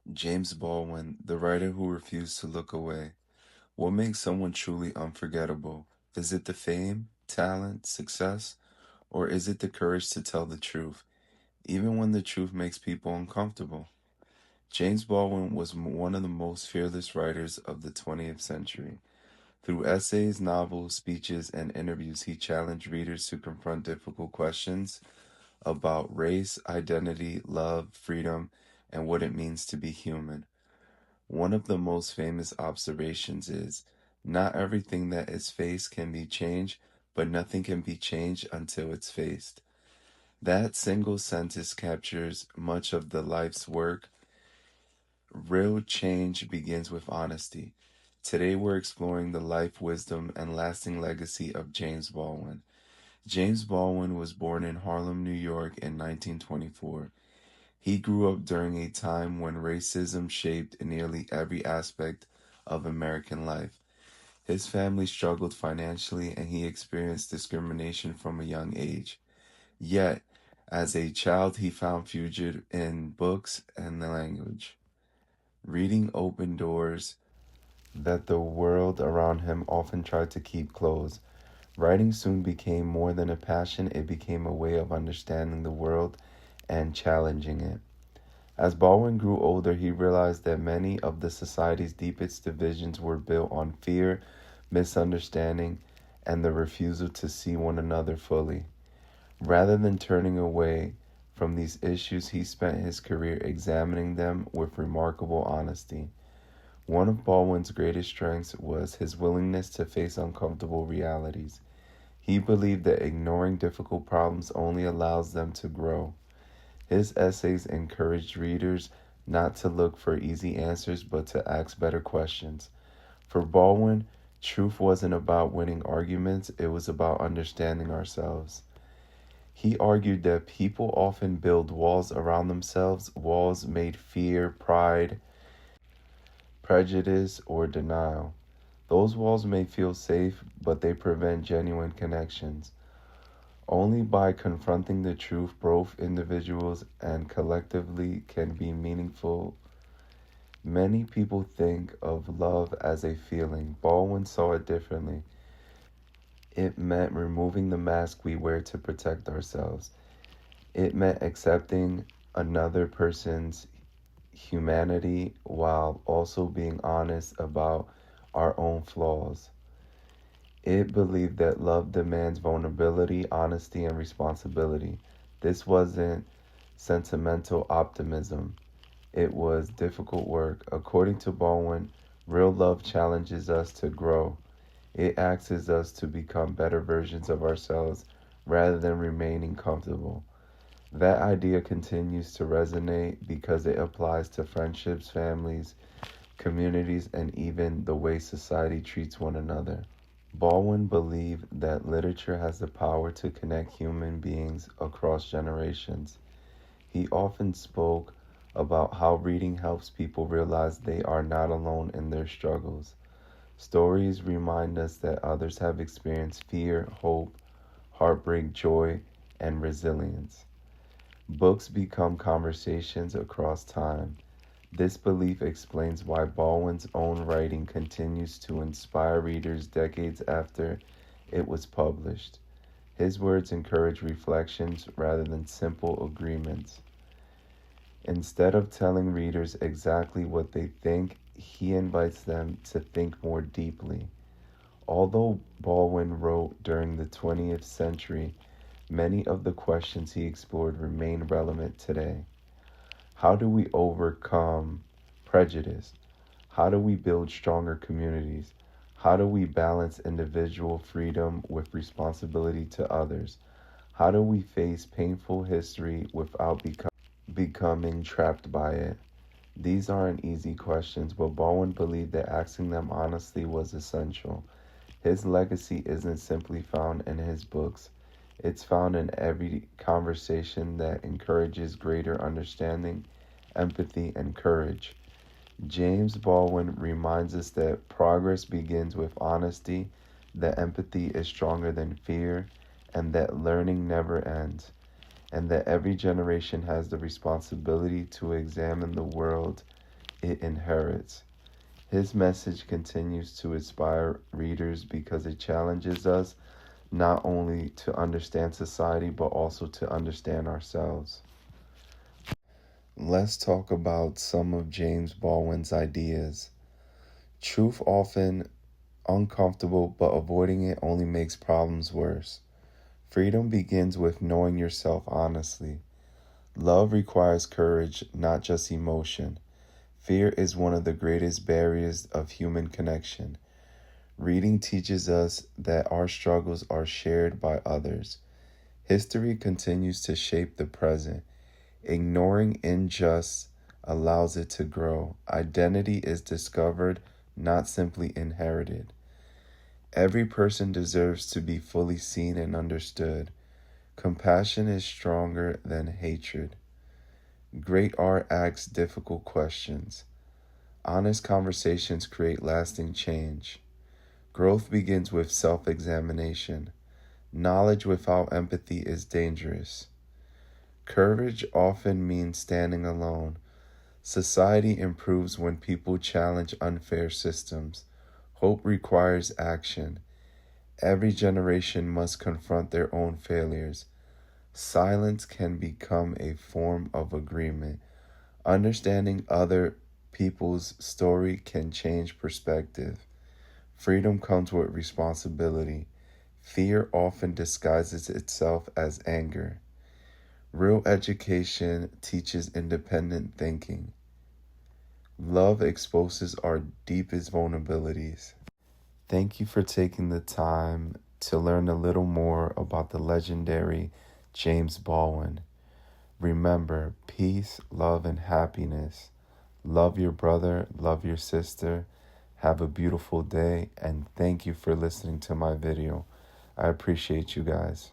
James Baldwin, the writer who refused to look away. What makes someone truly unforgettable? Is it the fame, talent, success, or is it the courage to tell the truth, even when the truth makes people uncomfortable? James Baldwin was one of the most fearless writers of the 20th century. Through essays, novels, speeches, and interviews, he challenged readers to confront difficult questions about race, identity, love, freedom, and what it means to be human. One of the most famous observations is, not everything that is faced can be changed, but nothing can be changed until it's faced. That single sentence captures much of the life's work. Real change begins with honesty. Today we're exploring the life wisdom and lasting legacy of James Baldwin. James Baldwin was born in Harlem, New York in 1924. He grew up during a time when racism shaped nearly every aspect of American life. His family struggled financially and he experienced discrimination from a young age. Yet, as a child, he found refuge in books and the language. Reading opened doors that the world around him often tried to keep closed. Writing soon became more than a passion, it became a way of understanding the world and challenging it. As Baldwin grew older, he realized that many of the society's deepest divisions were built on fear, misunderstanding, and the refusal to see one another fully. Rather than turning away from these issues, he spent his career examining them with remarkable honesty. One of Baldwin's greatest strengths was his willingness to face uncomfortable realities. He believed that ignoring difficult problems only allows them to grow. His essays encouraged readers not to look for easy answers but to ask better questions. For Baldwin, truth wasn't about winning arguments, it was about understanding ourselves. He argued that people often build walls around themselves, walls made fear, pride, prejudice, or denial. Those walls may feel safe, but they prevent genuine connections. Only by confronting the truth, both individuals and collectively can be meaningful. Many people think of love as a feeling. Baldwin saw it differently. It meant removing the mask we wear to protect ourselves. It meant accepting another person's humanity while also being honest about our own flaws. It believed that love demands vulnerability, honesty, and responsibility. This wasn't sentimental optimism, it was difficult work. According to Baldwin, real love challenges us to grow. It asks us to become better versions of ourselves rather than remaining comfortable. That idea continues to resonate because it applies to friendships, families, communities, and even the way society treats one another. Baldwin believed that literature has the power to connect human beings across generations. He often spoke about how reading helps people realize they are not alone in their struggles. Stories remind us that others have experienced fear, hope, heartbreak, joy, and resilience. Books become conversations across time. This belief explains why Baldwin's own writing continues to inspire readers decades after it was published. His words encourage reflections rather than simple agreements. Instead of telling readers exactly what they think, he invites them to think more deeply. Although Baldwin wrote during the 20th century, many of the questions he explored remain relevant today. How do we overcome prejudice? How do we build stronger communities? How do we balance individual freedom with responsibility to others? How do we face painful history without becoming trapped by it? These aren't easy questions, but Baldwin believed that asking them honestly was essential. His legacy isn't simply found in his books, it's found in every conversation that encourages greater understanding, empathy, and courage. James Baldwin reminds us that progress begins with honesty, that empathy is stronger than fear, and that learning never ends, and that every generation has the responsibility to examine the world it inherits. His message continues to inspire readers because it challenges us not only to understand society but also to understand ourselves. Let's talk about some of James Baldwin's ideas. Truth often uncomfortable, but avoiding it only makes problems worse. Freedom begins with knowing yourself honestly. Love requires courage, not just emotion. Fear is one of the greatest barriers of human connection. Reading teaches us that our struggles are shared by others. History continues to shape the present. Ignoring injustice allows it to grow. Identity is discovered, not simply inherited. Every person deserves to be fully seen and understood. Compassion is stronger than hatred. Great art asks difficult questions. Honest conversations create lasting change. Growth begins with self-examination. Knowledge without empathy is dangerous. Courage often means standing alone. Society improves when people challenge unfair systems. Hope requires action. Every generation must confront their own failures. Silence can become a form of agreement. Understanding other people's story can change perspective. Freedom comes with responsibility. Fear often disguises itself as anger. Real education teaches independent thinking. Love exposes our deepest vulnerabilities. Thank you for taking the time to learn a little more about the legendary James Baldwin. Remember, peace, love, and happiness. Love your brother, love your sister. Have a beautiful day, and thank you for listening to my video. I appreciate you guys.